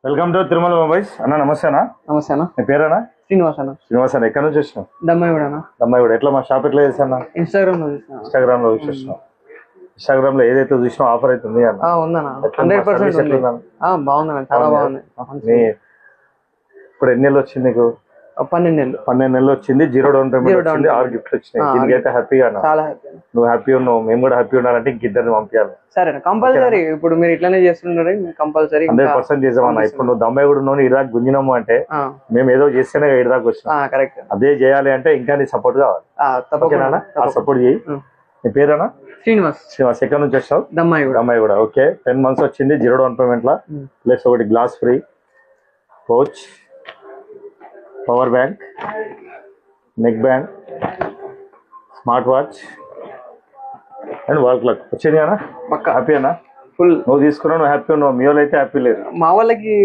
Welcome to Tirumala mobiles అన్న. నమస్తే అన్న. నమస్తే అన్న. నీ పేరేనా? శ్రీనివాస్ అన్న. శ్రీనివాస్ అన్న, ఎక్కడ నుంచి వచ్చినావు? దమ్మాయిగూడ. దమ్మాయిగూడ. ఎట్లా మా షాప్ ఎట్లా చేసాను? ఇన్స్టాగ్రామ్ లో చూసిన. ఇన్స్టాగ్రామ్ లో చూసినావు? ఇన్స్టాగ్రామ్ లో ఏదైతే చూసినావు ఆఫర్ అయితే ఉంది అన్న? ఉందన్న, 100% బాగుందన్న, చాలా బాగుంది. ఇప్పుడు ఎన్ని నెలలు వచ్చింది నీకు? 12 నెలలు వచ్చింది. 0 డౌన్ పేమెంట్ వచ్చింది, 6 గిఫ్ట్లు వచ్చినాయి. దీనికైతే హ్యాపీగా? చాలా హ్యాపీ. నువ్వు హ్యాపీ ఉన్నావు, మేము కూడా హ్యాపీ ఉండాలంటే ఇంకిద్దరిని పంపించాలి. సరే కంపల్సరీ. ఇప్పుడు మీరు ఇట్లానే చేస్తున్నారు, కంపల్సరీ 100% చేసామన్నా. ఇప్పుడు నువ్వు దమ్మాయిగూడ నువ్వు ఇరాక్ గుంజినాము అంటే మేము ఏదో చేస్తేనే ఇరాక్ వచ్చినా. కరెక్ట్. అదే చేయాలి అంటే ఇంకా నీ సపోర్ట్ కావాలి. తప్పకుండా సపోర్ట్ చేయి. నీ పేరేనా? శ్రీనివాస్. శ్రీనివాస్. ఎక్కడ నుంచి వచ్చావు? దమ్మాయిగూడ. దమ్మాయిగూడ. ఓకే. 10 months వచ్చింది 0 డౌన్ పేమెంట్ లా. ప్లస్ ఒకటి glass free, pouch, power bank, neck band, smart watch and wall clock వచ్చింది అన్న. హ్యాపీ అన్న? ఫుల్. నువ్వు తీసుకున్నావు, నువ్వు హ్యాపీ ఉన్నావు. మీ వాళ్ళు అయితే హ్యాపీ లేదు. మా వాళ్ళకి